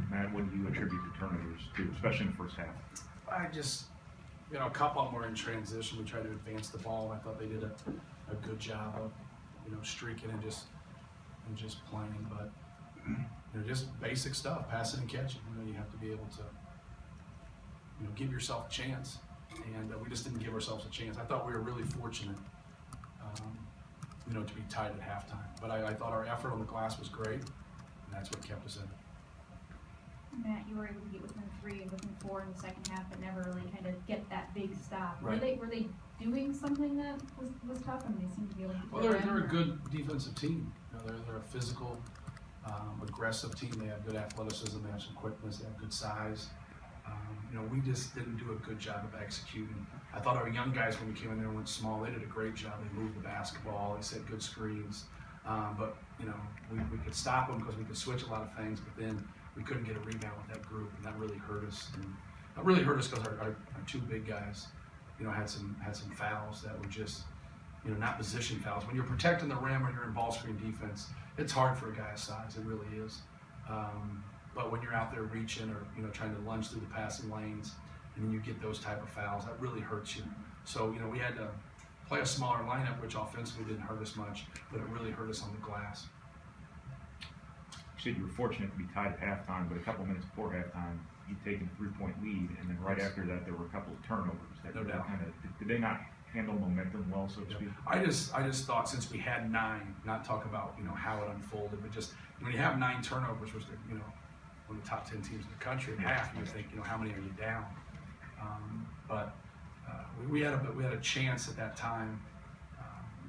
Matt, what do you attribute the turnovers to, especially in the first half? I just, a couple of them were in transition. We tried to advance the ball. I thought they did a good job of, streaking and just playing. But, just basic stuff, passing and catching. You have to be able to, give yourself a chance. And we just didn't give ourselves a chance. I thought we were really fortunate, to be tied at halftime. But I thought our effort on the glass was great, and that's what kept us in it. Matt, you were able to get within 3 and within 4 in the second half, but never really kind of get that big stop. Right. Were they doing something that was tough? I mean, they seem to be able to. Well, they're a good defensive team. They're a physical, aggressive team. They have good athleticism. They have some quickness. They have good size. We just didn't do a good job of executing. I thought our young guys, when we came in there and went small, they did a great job. They moved the basketball. They set good screens. But we could stop them because we could switch a lot of things. But then we couldn't get a rebound with that group, and that really hurt us. And that really hurt us because our 2 big guys, had some fouls that were just, not position fouls. When you're protecting the rim or you're in ball screen defense, it's hard for a guy's size. It really is. But when you're out there reaching or trying to lunge through the passing lanes, and then you get those type of fouls, that really hurts you. So we had to play a smaller lineup, which offensively didn't hurt us much, but it really hurt us on the glass. You said you were fortunate to be tied at halftime, but a couple minutes before halftime, you'd taken a 3-point lead, and then right after that, there were a couple of turnovers. No doubt. Did they not handle momentum well, so to speak? I just thought, since we had 9, not talk about how it unfolded, but just when you have 9 turnovers, which one of the top 10 teams in the country, at half, you think, how many are you down? But we had a chance at that time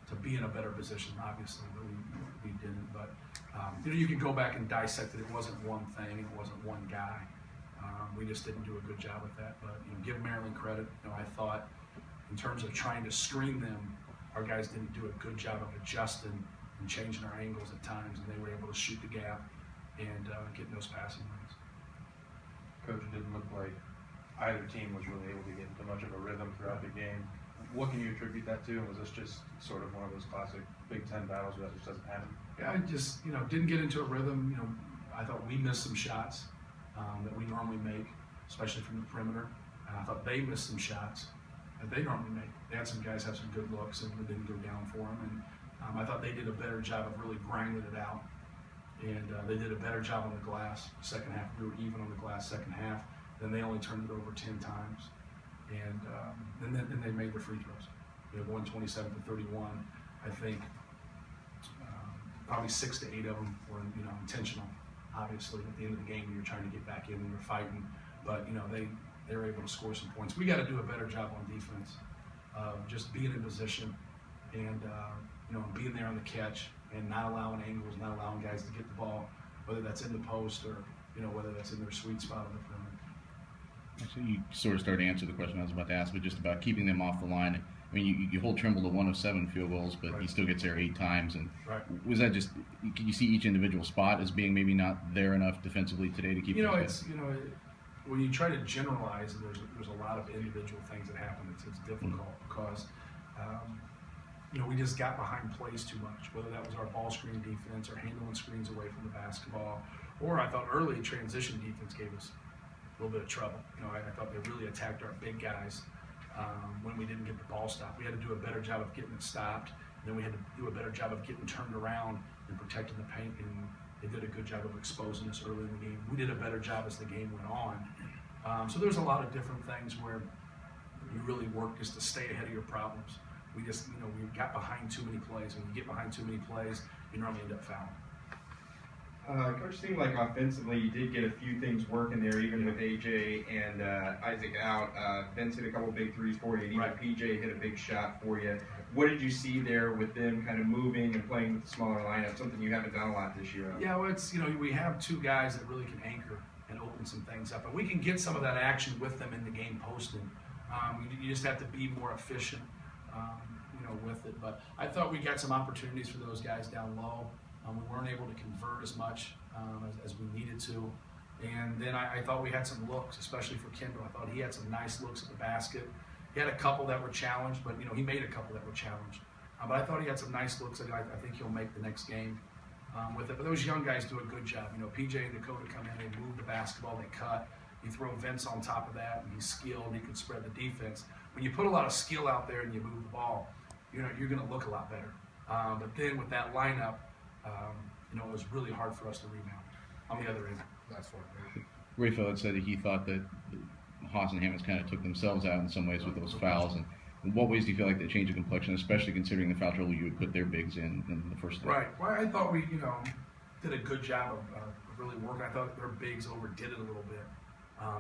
to be in a better position, obviously, but we didn't. But you can go back and dissect it. It wasn't one thing. It wasn't one guy. We just didn't do a good job with that. But give Maryland credit. I thought, in terms of trying to screen them, our guys didn't do a good job of adjusting and changing our angles at times, and they were able to shoot the gap and getting those passing lanes. Coach, it didn't look like either team was really able to get into much of a rhythm throughout the game. What can you attribute that to? And was this just sort of one of those classic Big Ten battles where that just doesn't happen? Yeah, I just didn't get into a rhythm. I thought we missed some shots that we normally make, especially from the perimeter. And I thought they missed some shots that they normally make. They had some guys have some good looks, and it didn't go down for them. And I thought they did a better job of really grinding it out. And they did a better job on the glass. Second half, we were even on the glass second half. Then they only turned it over 10 times. And then they made their free throws. Won 27-31. I think probably 6 to 8 of them were intentional. Obviously, at the end of the game, when you're trying to get back in and you're fighting. But they were able to score some points. We got to do a better job on defense, just being in position and being there on the catch and not allowing angles, not allowing guys to get the ball, whether that's in the post or whether that's in their sweet spot on the perimeter. So you sort of started to answer the question I was about to ask, but just about keeping them off the line. I mean, you hold Trimble to 1 of 7 field goals, but right. He still gets there 8 times. And right. Was that just? Can you see each individual spot as being maybe not there enough defensively today to keep? When you try to generalize, and there's a lot of individual things that happen. It's difficult because we just got behind plays too much. Whether that was our ball screen defense or handling screens away from the basketball, or I thought early transition defense gave us a little bit of trouble. I thought they really attacked our big guys when we didn't get the ball stopped. We had to do a better job of getting it stopped. And then we had to do a better job of getting turned around and protecting the paint. And they did a good job of exposing us early in the game. We did a better job as the game went on. So there's a lot of different things where you really work just to stay ahead of your problems. We just, we got behind too many plays. When you get behind too many plays, you normally end up fouling. Coach, seemed like offensively you did get a few things working there, even with AJ and Isaac out. Vince hit a couple big threes for you, and even right. PJ hit a big shot for you. What did you see there with them kind of moving and playing with the smaller lineup, something you haven't done a lot this year? Yeah, well, it's, we have 2 guys that really can anchor and open some things up. And we can get some of that action with them in the game posting. You just have to be more efficient, with it. But I thought we got some opportunities for those guys down low. We weren't able to convert as much as we needed to. And then I thought we had some looks, especially for Kendall. I thought he had some nice looks at the basket. He had a couple that were challenged, but he made a couple that were challenged. But I thought he had some nice looks that I think he'll make the next game. with it. But those young guys do a good job. You know, PJ and Dakota come in, they move the basketball, they cut. You throw Vince on top of that, and he's skilled. He can spread the defense. When you put a lot of skill out there and you move the ball, you know, you're going to look a lot better. But then with that lineup, you know, it was really hard for us to rebound on the other end. That's what. Raphael had said that he thought that Haas and Hammonds kind of took themselves out in some ways with those fouls. And in what ways do you feel like that changed the complexion, especially considering the foul trouble you would put their bigs in the first day? Right. Well, I thought we, you know, did a good job of really working. I thought their bigs overdid it a little bit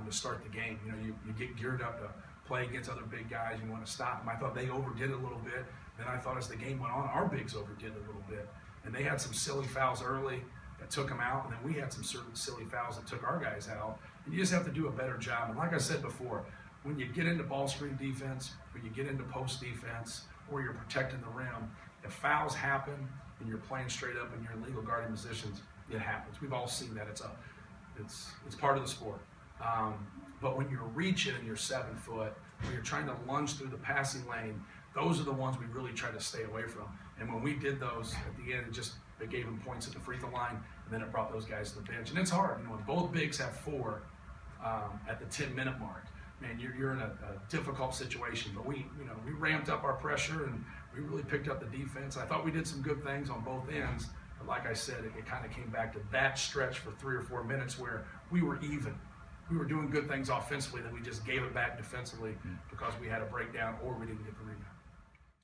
to start the game. You know, you get geared up to play against other big guys. You want to stop them. I thought they overdid it a little bit. Then I thought as the game went on, our bigs overdid it a little bit. And they had some silly fouls early that took them out, and then we had some certain silly fouls that took our guys out. And you just have to do a better job. And like I said before, when you get into ball screen defense, when you get into post defense, or you're protecting the rim, if fouls happen and you're playing straight up in your illegal guarding positions, it happens. We've all seen that. It's part of the sport. But when you're reaching and you're 7 foot, when you're trying to lunge through the passing lane, those are the ones we really try to stay away from. And when we did those at the end, it gave them points at the free throw line, and then it brought those guys to the bench. And it's hard, you know, when both bigs have 4 at the 10-minute mark. Man, you're in a difficult situation. But we ramped up our pressure and we really picked up the defense. I thought we did some good things on both ends. But like I said, it kind of came back to that stretch for 3 or 4 minutes where we were even. We were doing good things offensively, then we just gave it back defensively because we had a breakdown or we didn't get the rebound.